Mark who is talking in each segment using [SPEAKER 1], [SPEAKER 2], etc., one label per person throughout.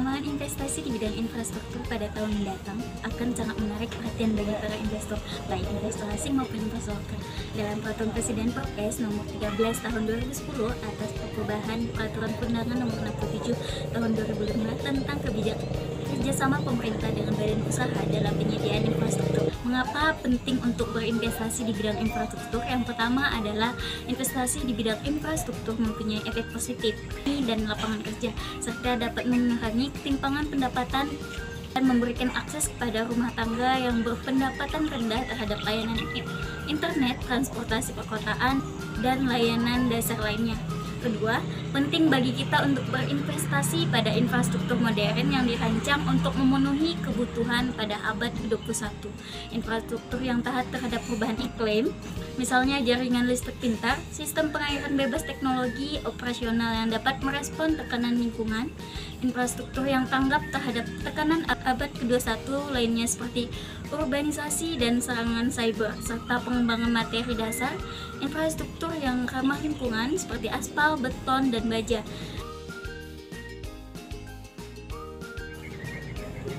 [SPEAKER 1] Perkembangan investasi di bidang infrastruktur pada tahun mendatang akan sangat menarik perhatian bagi para investor, baik investor asing maupun investor lokal. Dalam Peraturan Presiden Perpres nomor 13 tahun 2010 atas perubahan Peraturan Perundangan nomor 67 tahun 2005 tentang kebijakan kerjasama pemerintah dengan badan usaha dalam penyediaan infrastruktur. Mengapa penting untuk berinvestasi di bidang infrastruktur? Yang pertama adalah investasi di bidang infrastruktur mempunyai efek positif dan lapangan kerja, serta dapat mengurangi ketimpangan pendapatan dan memberikan akses kepada rumah tangga yang berpendapatan rendah terhadap layanan internet, transportasi perkotaan, dan layanan dasar lainnya. Kedua, penting bagi kita untuk berinvestasi pada infrastruktur modern yang dirancang untuk memenuhi kebutuhan pada abad ke-21. Infrastruktur yang taat terhadap perubahan iklim, misalnya jaringan listrik pintar, sistem pengairan bebas teknologi operasional yang dapat merespon tekanan lingkungan, infrastruktur yang tanggap terhadap tekanan abad ke-21 lainnya seperti urbanisasi dan serangan cyber, serta pengembangan materi dasar, infrastruktur yang ramah lingkungan seperti aspal, beton, dan baja.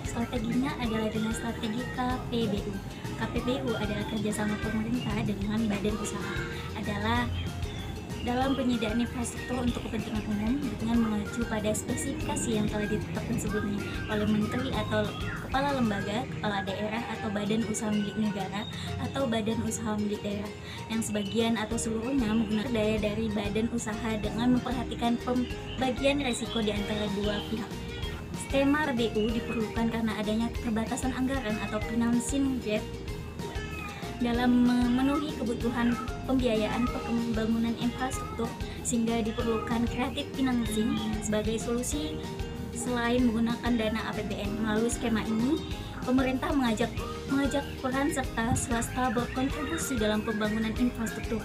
[SPEAKER 1] Strateginya adalah dengan strategi KPBU. KPBU adalah kerjasama pemerintah dengan badan usaha, adalah dalam penyediaan infrastruktur untuk kepentingan umum dengan mengacu pada spesifikasi yang telah ditetapkan sebelumnya oleh menteri atau kepala lembaga, kepala daerah atau badan usaha milik negara atau badan usaha milik daerah, yang sebagian atau seluruhnya menggunakan daya dari badan usaha dengan memperhatikan pembagian resiko di antara dua pihak. Skema RBU diperlukan karena adanya keterbatasan anggaran atau financing gap dalam memenuhi kebutuhan pembiayaan pembangunan infrastruktur, sehingga diperlukan kreatif financing sebagai solusi selain menggunakan dana APBN. Melalui skema ini, pemerintah mengajak peran serta swasta berkontribusi dalam pembangunan infrastruktur.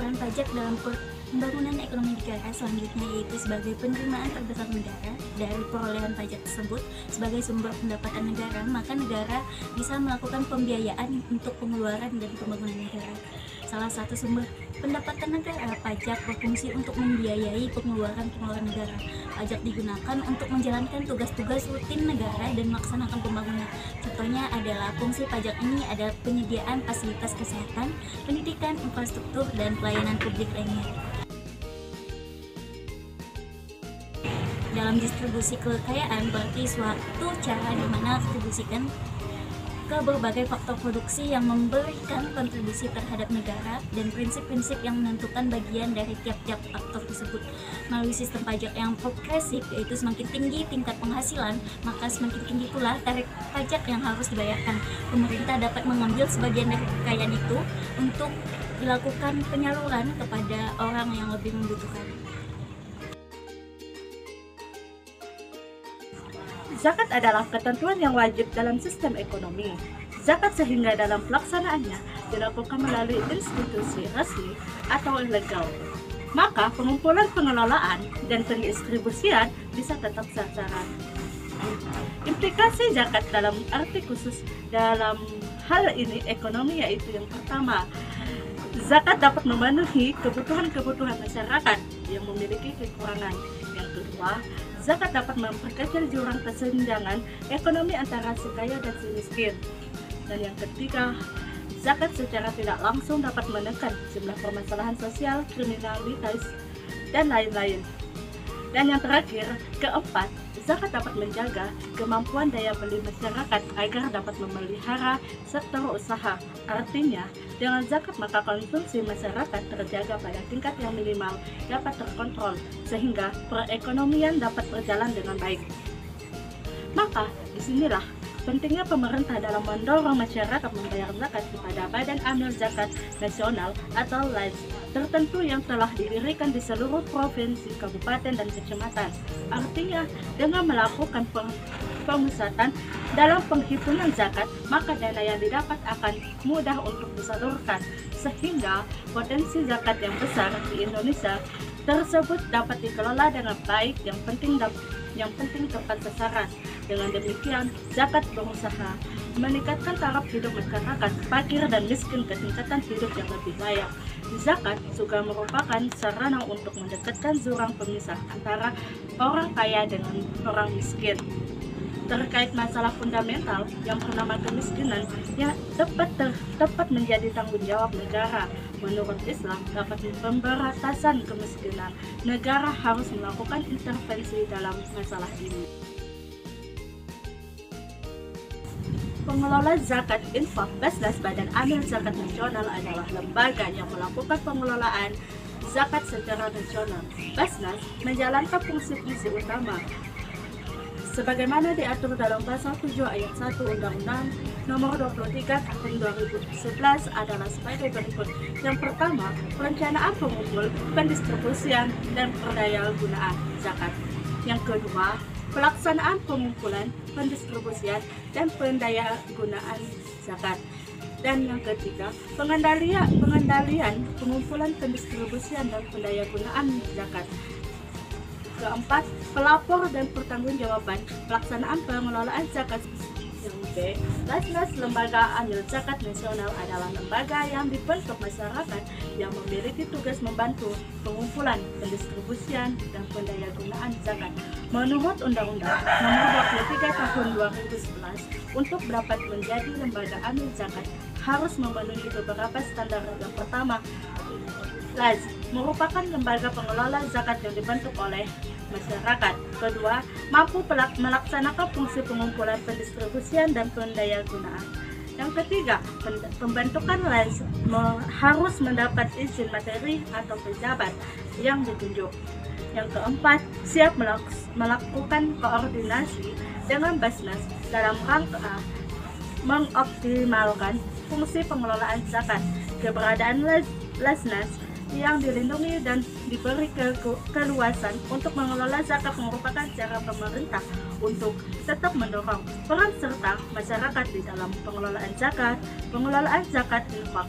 [SPEAKER 1] Peran pajak dalam pembangunan ekonomi negara selanjutnya yaitu sebagai penerimaan terbesar negara dari perolehan pajak tersebut sebagai sumber pendapatan negara, maka negara bisa melakukan pembiayaan untuk pengeluaran dan pembangunan negara. Salah satu sumber pendapatan negara, pajak berfungsi untuk membiayai pengeluaran negara. Pajak digunakan untuk menjalankan tugas-tugas rutin negara dan melaksanakan pembangunan. Contohnya adalah fungsi pajak ini adalah penyediaan fasilitas kesehatan, pendidikan, infrastruktur, dan pelayanan publik lainnya. Dalam distribusi kekayaan berarti suatu cara di mana distribusikan ke berbagai faktor produksi yang memberikan kontribusi terhadap negara dan prinsip-prinsip yang menentukan bagian dari tiap-tiap faktor tersebut. Melalui sistem pajak yang progresif, yaitu semakin tinggi tingkat penghasilan, maka semakin tinggi pula tarif pajak yang harus dibayarkan. Pemerintah dapat mengambil sebagian dari kekayaan itu untuk dilakukan penyaluran kepada orang yang lebih membutuhkan.
[SPEAKER 2] Zakat adalah ketentuan yang wajib dalam sistem ekonomi. Zakat sehingga dalam pelaksanaannya dilakukan melalui institusi resmi atau ilegal. Maka pengumpulan, pengelolaan, dan pendistribusian bisa tetap sasaran. Implikasi zakat dalam arti khusus dalam hal ini ekonomi yaitu yang pertama, zakat dapat memenuhi kebutuhan masyarakat yang memiliki kekurangan. Yang kedua, zakat dapat memperkecil jurang kesenjangan ekonomi antara si kaya dan si miskin. Dan yang ketiga, zakat secara tidak langsung dapat menekan jumlah permasalahan sosial, kriminalitas, dan lain-lain. Dan yang terakhir, keempat, zakat dapat menjaga kemampuan daya beli masyarakat agar dapat memelihara sektor usaha. Artinya, dengan zakat maka konsumsi masyarakat terjaga pada tingkat yang minimal dapat terkontrol sehingga perekonomian dapat berjalan dengan baik. Maka, disinilah pentingnya pemerintah dalam mendorong masyarakat membayar zakat kepada Badan Amil Zakat Nasional atau LAZ tertentu yang telah didirikan di seluruh provinsi, kabupaten, dan kecamatan. Artinya, dengan melakukan pemusatan dalam penghitungan zakat, maka dana yang didapat akan mudah untuk disalurkan, sehingga potensi zakat yang besar di Indonesia tersebut dapat dikelola dengan baik. Yang penting tepat sasaran. Dengan demikian, zakat berusaha meningkatkan taraf hidup masyarakat fakir dan miskin ke tingkatan hidup yang lebih layak. Zakat juga merupakan sarana untuk mendekatkan jurang pemisah antara orang kaya dengan orang miskin. Terkait masalah fundamental yang bernama kemiskinan yang tepat menjadi tanggung jawab negara. Menurut Islam, dapat pemberantasan kemiskinan, negara harus melakukan intervensi dalam masalah ini. Pengelola zakat infak Basnas Badan Amil Zakat Nasional adalah lembaga yang melakukan pengelolaan zakat secara nasional. Basnas menjalankan fungsi-fungsi utama sebagaimana diatur dalam pasal 7 ayat 1 Undang-Undang Nomor 23 Tahun 2011 adalah sebagai berikut. Yang pertama, perencanaan pengumpul, pendistribusian, dan perdayagunaan zakat. Yang kedua, pelaksanaan pengumpulan, pendistribusian, dan pendayagunaan zakat. Dan yang ketiga, pengendalian pengumpulan, pendistribusian, dan pendayagunaan zakat. Keempat, pelapor dan pertanggungjawaban pelaksanaan pengelolaan zakat. Yang B, Basnas Lembaga Amil Zakat Nasional adalah lembaga yang dibentuk masyarakat yang memiliki tugas membantu pengumpulan, pendistribusian, dan pendayagunaan zakat. Menurut Undang-Undang Nomor 23 Tahun 2011, untuk dapat menjadi lembaga amil zakat harus memenuhi beberapa standar. Yang pertama, lazim merupakan lembaga pengelola zakat yang dibentuk oleh masyarakat. Kedua, mampu melaksanakan fungsi pengumpulan, pendistribusian, dan pendayagunaan. Yang ketiga, pembentukan lazim harus mendapat izin materi atau pejabat yang ditunjuk. Yang keempat, siap melakukan koordinasi dengan Basnas dalam rangka mengoptimalkan fungsi pengelolaan zakat. Keberadaan Basnas yang dilindungi dan diberi keluasan untuk mengelola zakat merupakan cara pemerintah untuk tetap mendorong peran serta masyarakat di dalam pengelolaan zakat infak.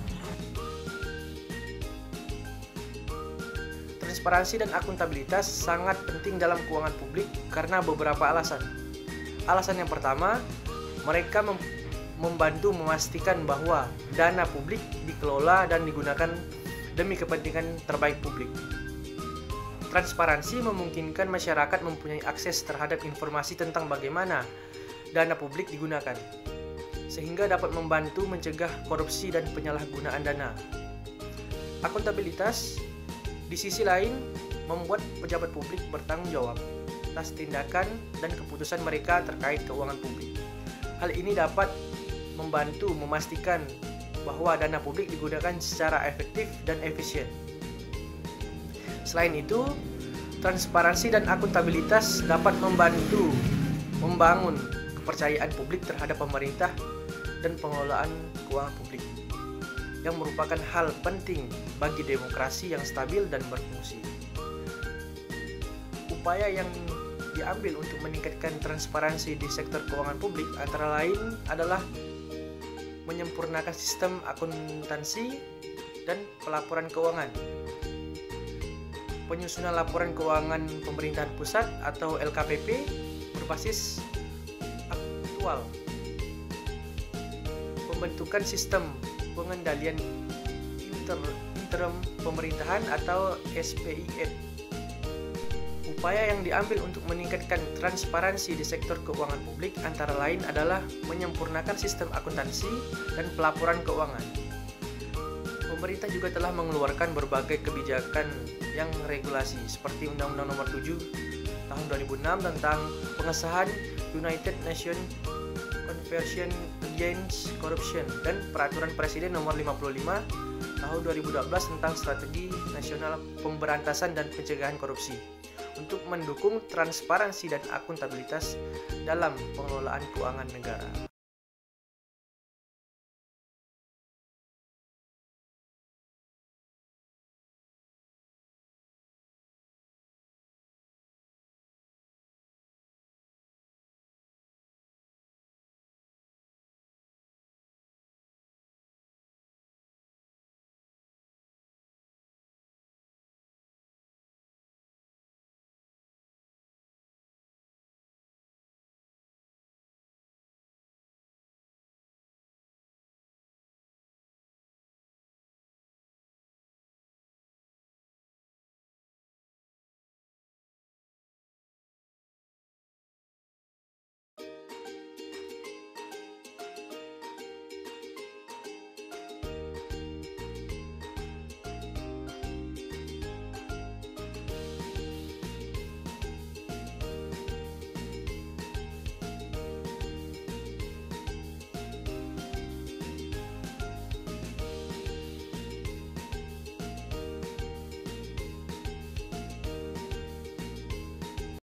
[SPEAKER 3] Transparansi dan akuntabilitas sangat penting dalam keuangan publik karena beberapa alasan. Alasan yang pertama, mereka membantu memastikan bahwa dana publik dikelola dan digunakan demi kepentingan terbaik publik. Transparansi memungkinkan masyarakat mempunyai akses terhadap informasi tentang bagaimana dana publik digunakan, sehingga dapat membantu mencegah korupsi dan penyalahgunaan dana. Akuntabilitas, di sisi lain, membuat pejabat publik bertanggung jawab atas tindakan dan keputusan mereka terkait keuangan publik. Hal ini dapat membantu memastikan bahwa dana publik digunakan secara efektif dan efisien. Selain itu, transparansi dan akuntabilitas dapat membantu membangun kepercayaan publik terhadap pemerintah dan pengelolaan keuangan publik, yang merupakan hal penting bagi demokrasi yang stabil dan berfungsi. Upaya yang diambil untuk meningkatkan transparansi di sektor keuangan publik antara lain adalah menyempurnakan sistem akuntansi dan pelaporan keuangan, penyusunan laporan keuangan pemerintahan pusat atau LKPP berbasis aktual, pembentukan sistem pengendalian interim pemerintahan atau SPIN. Upaya yang diambil untuk meningkatkan transparansi di sektor keuangan publik antara lain adalah menyempurnakan sistem akuntansi dan pelaporan keuangan. Pemerintah juga telah mengeluarkan berbagai kebijakan yang regulasi seperti Undang-Undang Nomor 7 Tahun 2006 tentang pengesahan United Nations Convention Against Corruption dan Peraturan Presiden Nomor 55 Tahun 2012 tentang Strategi Nasional Pemberantasan dan Pencegahan Korupsi untuk mendukung transparansi dan akuntabilitas dalam pengelolaan keuangan negara.